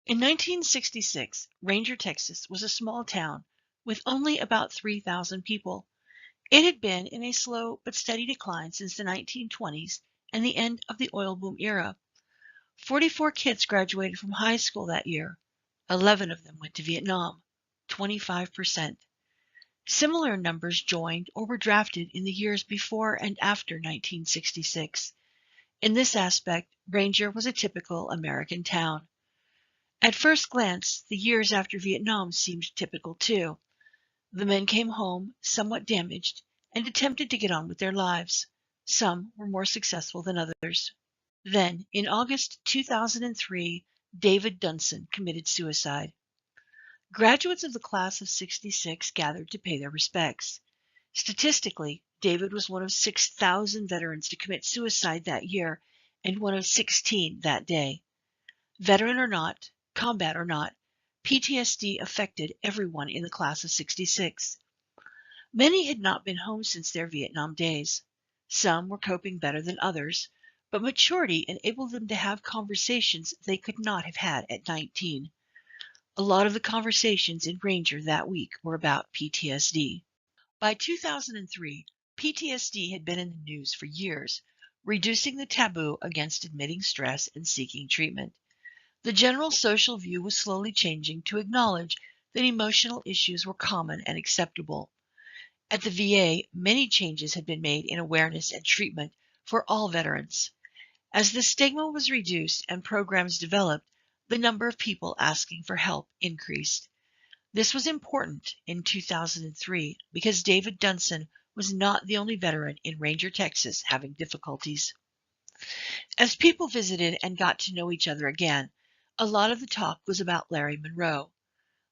In 1966, Ranger, Texas was a small town with only about 3,000 people. It had been in a slow but steady decline since the 1920s and the end of the oil boom era. 44 kids graduated from high school that year. 11 of them went to Vietnam, 25%. Similar numbers joined or were drafted in the years before and after 1966. In this aspect, Ranger was a typical American town. At first glance, the years after Vietnam seemed typical too. The men came home somewhat damaged and attempted to get on with their lives. Some were more successful than others. Then, in August 2003, David Dunson committed suicide. Graduates of the class of '66 gathered to pay their respects. Statistically, David was one of 6,000 veterans to commit suicide that year and one of 16 that day. Veteran or not, combat or not, PTSD affected everyone in the class of '66. Many had not been home since their Vietnam days. Some were coping better than others, but maturity enabled them to have conversations they could not have had at 19. A lot of the conversations in Ranger that week were about PTSD. By 2003, PTSD had been in the news for years, reducing the taboo against admitting stress and seeking treatment. The general social view was slowly changing to acknowledge that emotional issues were common and acceptable. At the VA, many changes had been made in awareness and treatment for all veterans. As the stigma was reduced and programs developed, the number of people asking for help increased. This was important in 2003 because David Dunson was not the only veteran in Ranger, Texas having difficulties. As people visited and got to know each other again, a lot of the talk was about Larry Monroe.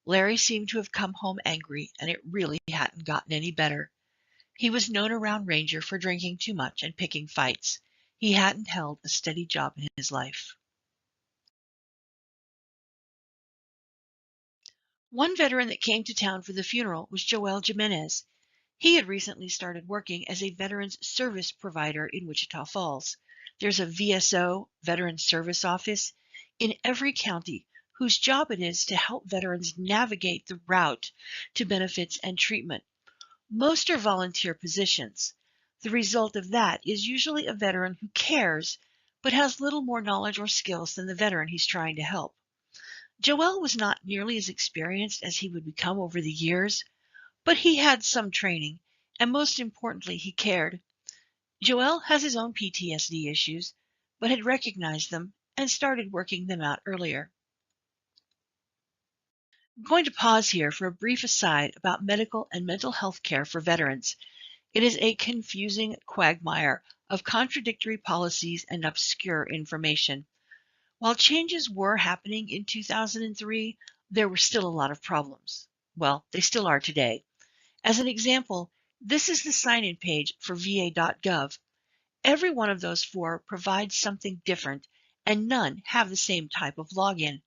Larry seemed to have come home angry, and it really hadn't gotten any better. He was known around Ranger for drinking too much and picking fights. He hadn't held a steady job in his life. One veteran that came to town for the funeral was Joel Jimenez. He had recently started working as a Veterans Service Provider in Wichita Falls. There's a VSO, Veterans Service Office, in every county whose job it is to help veterans navigate the route to benefits and treatment. Most are volunteer positions. The result of that is usually a veteran who cares but has little more knowledge or skills than the veteran he's trying to help. Joel was not nearly as experienced as he would become over the years, but he had some training, and most importantly, he cared. Joel has his own PTSD issues, but had recognized them and started working them out earlier. I'm going to pause here for a brief aside about medical and mental health care for veterans. It is a confusing quagmire of contradictory policies and obscure information. While changes were happening in 2003, there were still a lot of problems. Well, they still are today. As an example, this is the sign-in page for va.gov. Every one of those four provides something different, and none have the same type of login.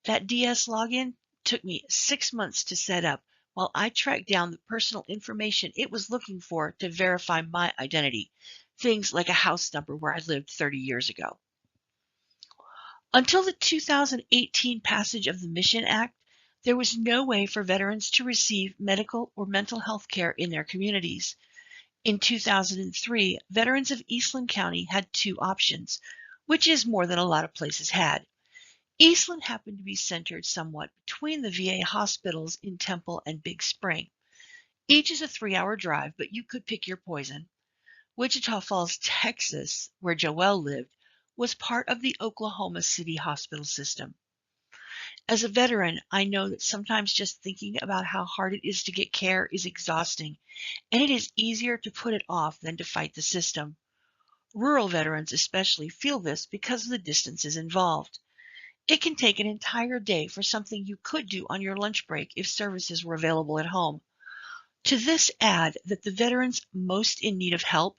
That DS login took me 6 months to set up while I tracked down the personal information it was looking for to verify my identity, things like a house number where I lived 30 years ago. Until the 2018 passage of the Mission Act, there was no way for veterans to receive medical or mental health care in their communities. In 2003, veterans of Eastland County had two options, which is more than a lot of places had. Eastland happened to be centered somewhat between the VA hospitals in Temple and Big Spring. Each is a 3-hour drive, but you could pick your poison. Wichita Falls, Texas, where Joel lived, was part of the Oklahoma City hospital system. As a veteran, I know that sometimes just thinking about how hard it is to get care is exhausting, and it is easier to put it off than to fight the system. Rural veterans especially feel this because of the distances involved. It can take an entire day for something you could do on your lunch break if services were available at home. To this add that the veterans most in need of help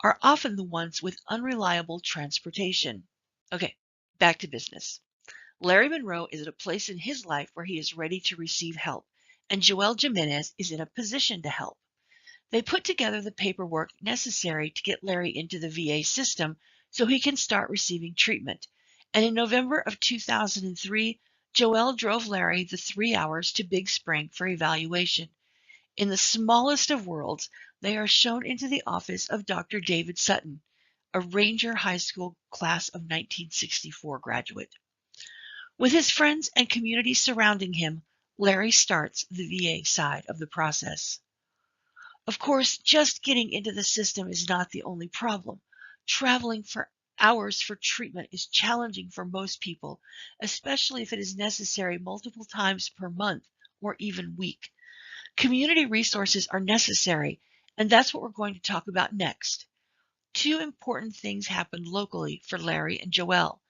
are often the ones with unreliable transportation. Okay, back to business. Larry Monroe is at a place in his life where he is ready to receive help, and Joel Jimenez is in a position to help. They put together the paperwork necessary to get Larry into the VA system so he can start receiving treatment. And in November of 2003, Joelle drove Larry the 3 hours to Big Spring for evaluation. In the smallest of worlds, they are shown into the office of Dr. David Sutton, a Ranger High School class of 1964 graduate. With his friends and community surrounding him, Larry starts the VA side of the process. Of course, just getting into the system is not the only problem. Traveling for hours for treatment is challenging for most people, especially if it is necessary multiple times per month or even week. Community resources are necessary, and that's what we're going to talk about next. Two important things happened locally for Larry and Joelle.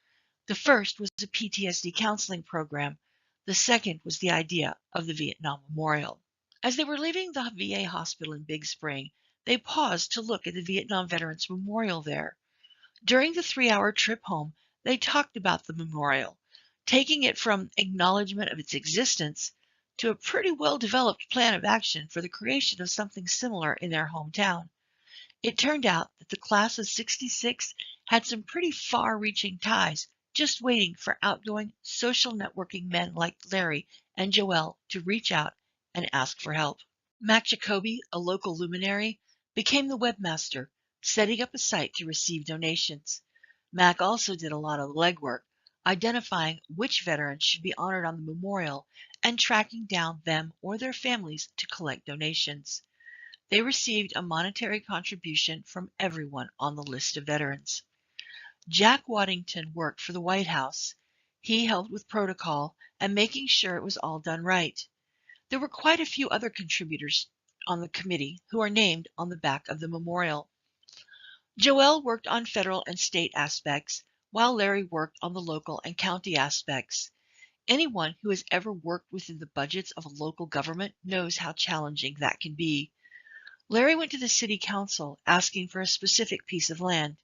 The first was a PTSD counseling program. The second was the idea of the Vietnam Memorial. As they were leaving the VA hospital in Big Spring, they paused to look at the Vietnam Veterans Memorial there. During the 3 hour trip home, they talked about the memorial, taking it from acknowledgement of its existence to a pretty well-developed plan of action for the creation of something similar in their hometown. It turned out that the class of '66 had some pretty far-reaching ties, just waiting for outgoing social networking men like Larry and Joelle to reach out and ask for help. Mac Jacoby, a local luminary, became the webmaster, setting up a site to receive donations. Mac also did a lot of legwork, identifying which veterans should be honored on the memorial and tracking down them or their families to collect donations. They received a monetary contribution from everyone on the list of veterans. Jack Waddington worked for the White House. He helped with protocol and making sure it was all done right. There were quite a few other contributors on the committee who are named on the back of the memorial. Joelle worked on federal and state aspects, while Larry worked on the local and county aspects. Anyone who has ever worked within the budgets of a local government knows how challenging that can be. Larry went to the city council asking for a specific piece of land.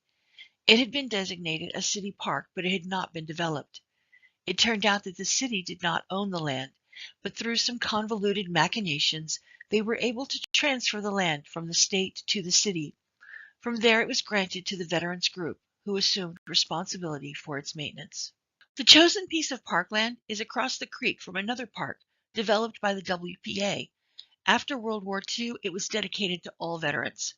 It had been designated a city park, but it had not been developed. It turned out that the city did not own the land, but through some convoluted machinations, they were able to transfer the land from the state to the city. From there, it was granted to the Veterans Group, who assumed responsibility for its maintenance. The chosen piece of parkland is across the creek from another park developed by the WPA. After World War II, it was dedicated to all veterans.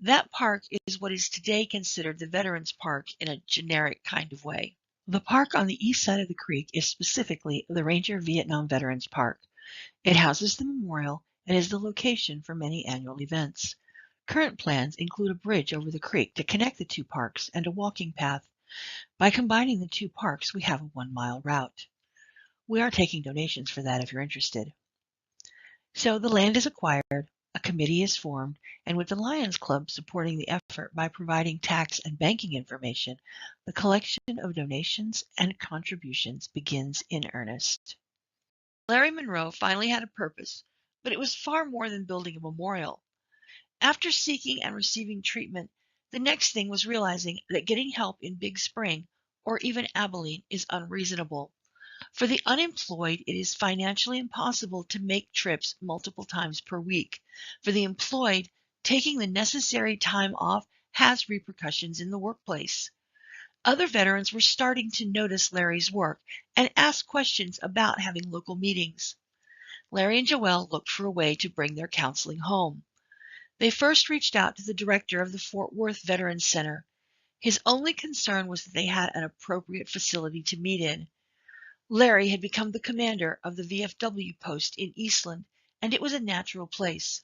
That park is what is today considered the Veterans Park in a generic kind of way. The park on the east side of the creek is specifically the Ranger Vietnam Veterans Park. It houses the memorial and is the location for many annual events. Current plans include a bridge over the creek to connect the two parks and a walking path. By combining the two parks, we have a 1-mile route. We are taking donations for that if you're interested. So the land is acquired, a committee is formed, and with the Lions Club supporting the effort by providing tax and banking information, the collection of donations and contributions begins in earnest. Larry Monroe finally had a purpose, but it was far more than building a memorial. After seeking and receiving treatment, the next thing was realizing that getting help in Big Spring or even Abilene is unreasonable. For the unemployed, it is financially impossible to make trips multiple times per week. For the employed, taking the necessary time off has repercussions in the workplace. Other veterans were starting to notice Larry's work and ask questions about having local meetings. Larry and Joelle looked for a way to bring their counseling home. They first reached out to the director of the Fort Worth Veterans Center. His only concern was that they had an appropriate facility to meet in. Larry had become the commander of the VFW post in Eastland, and it was a natural place.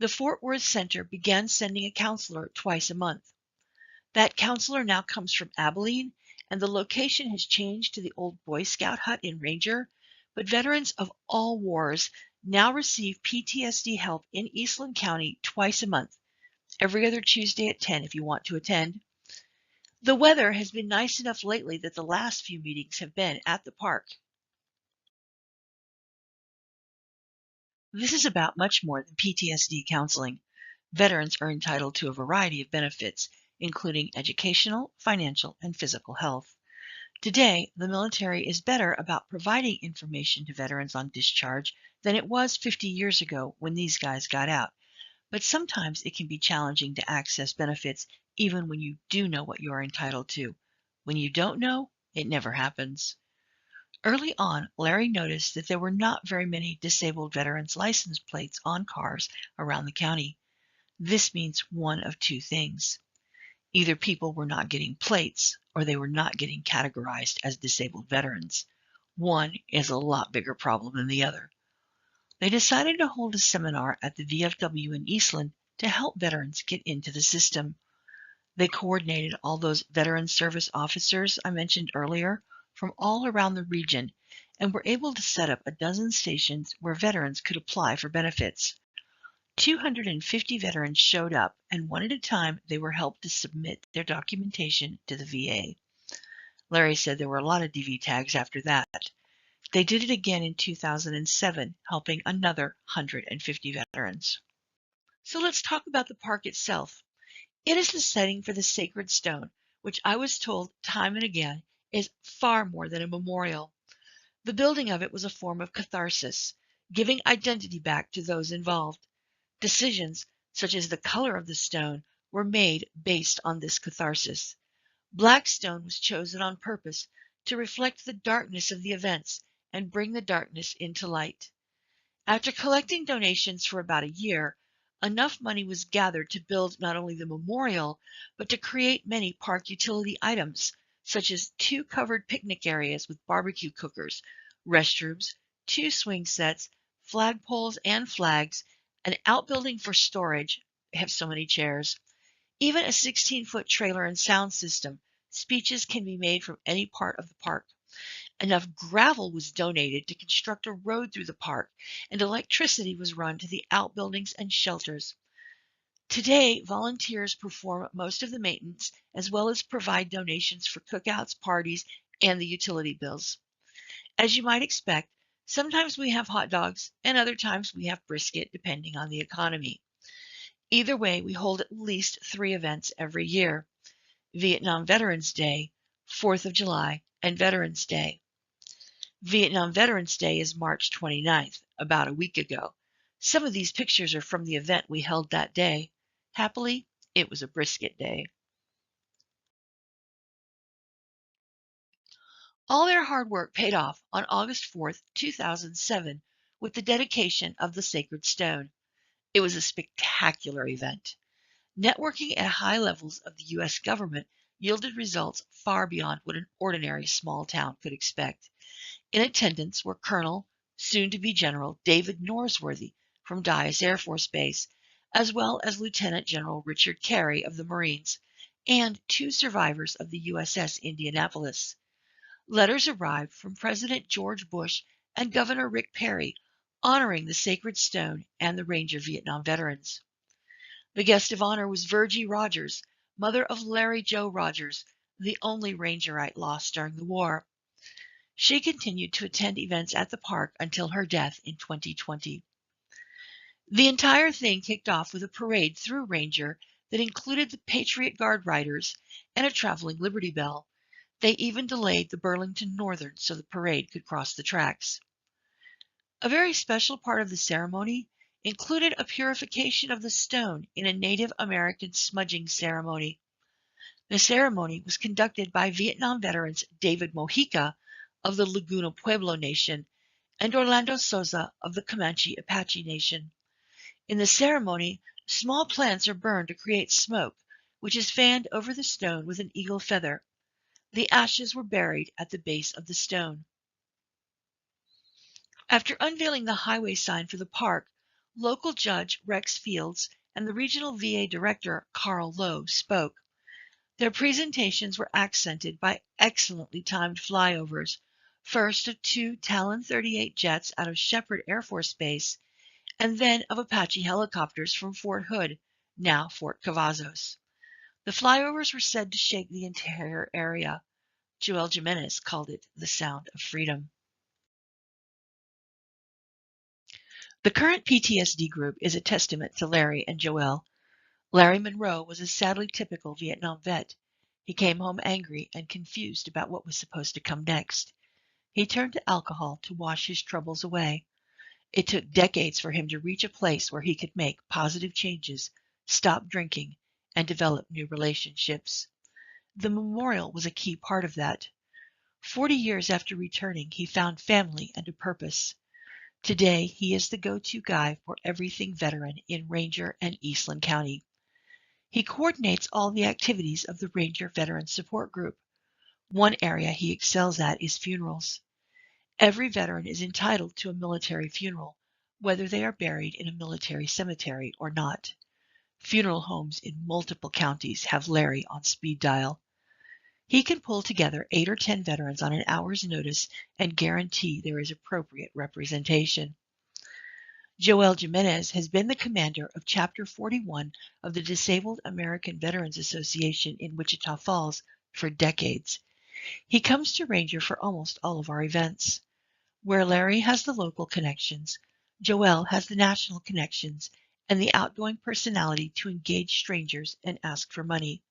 The Fort Worth Center began sending a counselor twice a month. That counselor now comes from Abilene, and the location has changed to the old Boy Scout hut in Ranger, but veterans of all wars now receive PTSD help in Eastland County twice a month, every other Tuesday at 10 if you want to attend. The weather has been nice enough lately that the last few meetings have been at the park. This is about much more than PTSD counseling. Veterans are entitled to a variety of benefits, including educational, financial, and physical health. Today, the military is better about providing information to veterans on discharge than it was 50 years ago when these guys got out. But sometimes it can be challenging to access benefits even when you do know what you are entitled to. When you don't know, it never happens. Early on, Larry noticed that there were not very many disabled veterans' license plates on cars around the county. This means one of two things. Either people were not getting plates or they were not getting categorized as disabled veterans. One is a lot bigger problem than the other. They decided to hold a seminar at the VFW in Eastland to help veterans get into the system. They coordinated all those veteran service officers I mentioned earlier from all around the region and were able to set up a dozen stations where veterans could apply for benefits. 250 veterans showed up, and one at a time they were helped to submit their documentation to the VA. Larry said there were a lot of DV tags after that. They did it again in 2007, helping another 150 veterans. So let's talk about the park itself. It is the setting for the sacred stone, which I was told time and again is far more than a memorial. The building of it was a form of catharsis, giving identity back to those involved. Decisions, such as the color of the stone, were made based on this catharsis. Black stone was chosen on purpose to reflect the darkness of the events and bring the darkness into light. After collecting donations for about a year, enough money was gathered to build not only the memorial, but to create many park utility items, such as 2 covered picnic areas with barbecue cookers, restrooms, 2 swing sets, flagpoles and flags, an outbuilding for storage. They have so many chairs. Even a 16-foot trailer and sound system. Speeches can be made from any part of the park. Enough gravel was donated to construct a road through the park, and electricity was run to the outbuildings and shelters. Today, volunteers perform most of the maintenance as well as provide donations for cookouts, parties, and the utility bills. As you might expect, sometimes we have hot dogs and other times we have brisket, depending on the economy. Either way, we hold at least 3 events every year: Vietnam Veterans Day, 4th of July, and Veterans Day. Vietnam Veterans Day is March 29th, about a week ago. Some of these pictures are from the event we held that day. Happily, it was a brisket day. All their hard work paid off on August 4th, 2007, with the dedication of the sacred stone. It was a spectacular event. Networking at high levels of the U.S. government yielded results far beyond what an ordinary small town could expect. In attendance were Colonel, soon-to-be General David Norsworthy from Dyess Air Force Base, as well as Lieutenant General Richard Carey of the Marines, and 2 survivors of the USS Indianapolis. Letters arrived from President George Bush and Governor Rick Perry, honoring the sacred stone and the Ranger Vietnam veterans. The guest of honor was Virgie Rogers, mother of Larry Joe Rogers, the only Rangerite lost during the war. She continued to attend events at the park until her death in 2020. The entire thing kicked off with a parade through Ranger that included the Patriot Guard riders and a traveling Liberty Bell. They even delayed the Burlington Northern so the parade could cross the tracks. A very special part of the ceremony included a purification of the stone in a Native American smudging ceremony. The ceremony was conducted by Vietnam veterans David Mojica of the Laguna Pueblo Nation and Orlando Souza of the Comanche Apache Nation. In the ceremony, small plants are burned to create smoke, which is fanned over the stone with an eagle feather. The ashes were buried at the base of the stone. After unveiling the highway sign for the park, local judge Rex Fields and the regional VA director Carl Lowe spoke. Their presentations were accented by excellently timed flyovers, first of 2 Talon 38 jets out of Shepherd Air Force Base, and then of Apache helicopters from Fort Hood, now Fort Cavazos. The flyovers were said to shake the entire area. Joel Jimenez called it the sound of freedom. The current PTSD group is a testament to Larry and Joel. Larry Monroe was a sadly typical Vietnam vet. He came home angry and confused about what was supposed to come next. He turned to alcohol to wash his troubles away. It took decades for him to reach a place where he could make positive changes, stop drinking, and develop new relationships. The memorial was a key part of that. 40 years after returning, he found family and a purpose. Today, he is the go-to guy for everything veteran in Ranger and Eastland County. He coordinates all the activities of the Ranger Veteran Support Group. One area he excels at is funerals. Every veteran is entitled to a military funeral, whether they are buried in a military cemetery or not. Funeral homes in multiple counties have Larry on speed dial. He can pull together 8 or 10 veterans on an hour's notice and guarantee there is appropriate representation. Joel Jimenez has been the commander of Chapter 41 of the Disabled American Veterans Association in Wichita Falls for decades. He comes to Ranger for almost all of our events. Where Larry has the local connections, Joel has the national connections and the outgoing personality to engage strangers and ask for money.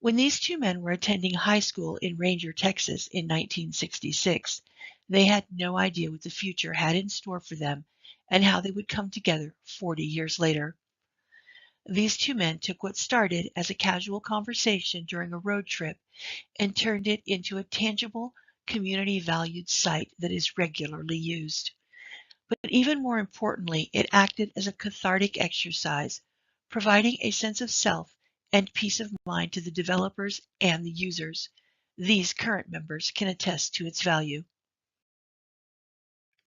When these two men were attending high school in Ranger, Texas in 1966, they had no idea what the future had in store for them and how they would come together 40 years later. These two men took what started as a casual conversation during a road trip and turned it into a tangible, community-valued site that is regularly used. But even more importantly, it acted as a cathartic exercise, providing a sense of self and peace of mind to the developers and the users. These current members can attest to its value.